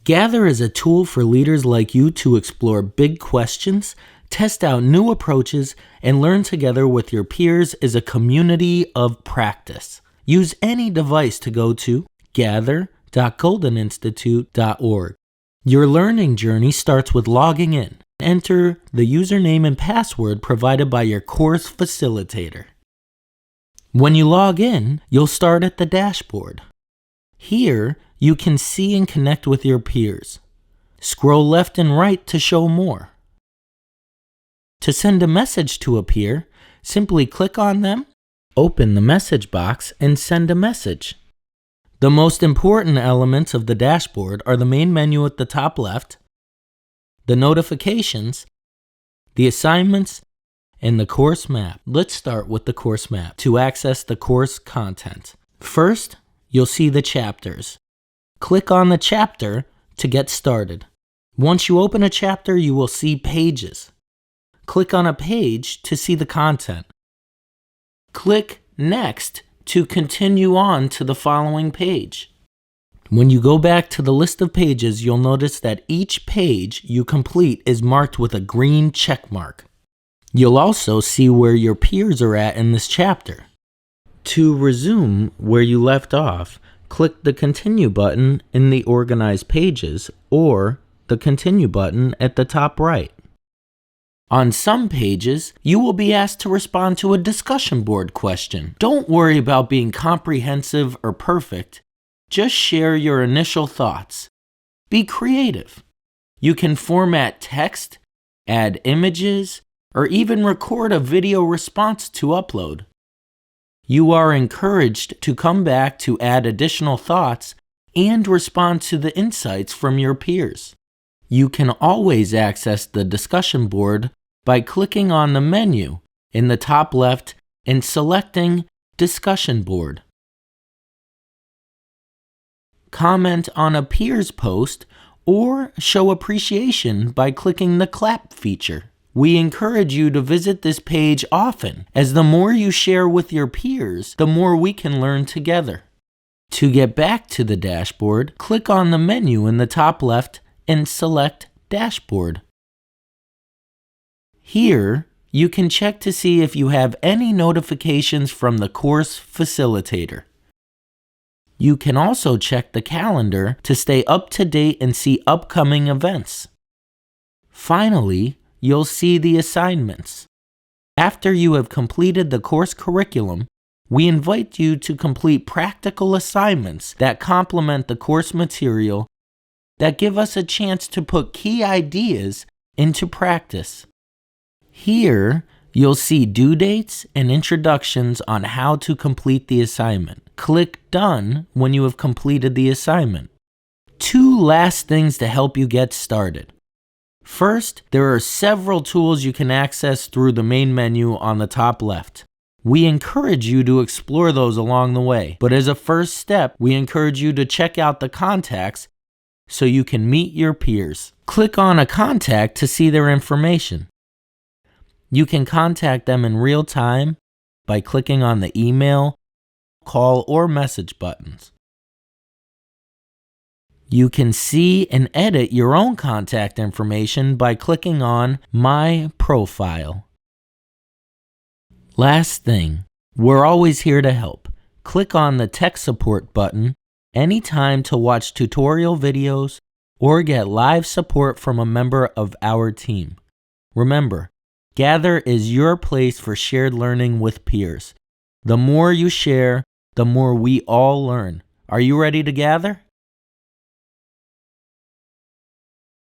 Gather is a tool for leaders like you to explore big questions, test out new approaches, and learn together with your peers as a community of practice. Use any device to go to gather.goldeninstitute.org. Your learning journey starts with logging in. Enter the username and password provided by your course facilitator. When you log in, you'll start at the dashboard. Here, you can see and connect with your peers. Scroll left and right to show more. To send a message to a peer, simply click on them, open the message box, and send a message. The most important elements of the dashboard are the main menu at the top left, the notifications, the assignments, and the course map. Let's start with the course map to access the course content. First, you'll see the chapters. Click on the chapter to get started. Once you open a chapter, you will see pages. Click on a page to see the content. Click Next to continue on to the following page. When you go back to the list of pages, you'll notice that each page you complete is marked with a green check mark. You'll also see where your peers are at in this chapter. To resume where you left off, click the Continue button in the Organize Pages or the Continue button at the top right. On some pages, you will be asked to respond to a discussion board question. Don't worry about being comprehensive or perfect. Just share your initial thoughts. Be creative. You can format text, add images, or even record a video response to upload. You are encouraged to come back to add additional thoughts and respond to the insights from your peers. You can always access the discussion board by clicking on the menu in the top left and selecting Discussion Board. Comment on a peer's post or show appreciation by clicking the clap feature. We encourage you to visit this page often, as the more you share with your peers, the more we can learn together. To get back to the dashboard, click on the menu in the top left and select Dashboard. Here, you can check to see if you have any notifications from the course facilitator. You can also check the calendar to stay up to date and see upcoming events. Finally, you'll see the assignments. After you have completed the course curriculum, we invite you to complete practical assignments that complement the course material that give us a chance to put key ideas into practice. Here, you'll see due dates and introductions on how to complete the assignment. Click Done when you have completed the assignment. Two last things to help you get started. First, there are several tools you can access through the main menu on the top left. We encourage you to explore those along the way, but as a first step, we encourage you to check out the contacts so you can meet your peers. Click on a contact to see their information. You can contact them in real time by clicking on the email, call, or message buttons. You can see and edit your own contact information by clicking on My Profile. Last thing, we're always here to help. Click on the Tech Support button anytime to watch tutorial videos or get live support from a member of our team. Remember, Gather is your place for shared learning with peers. The more you share, the more we all learn. Are you ready to gather?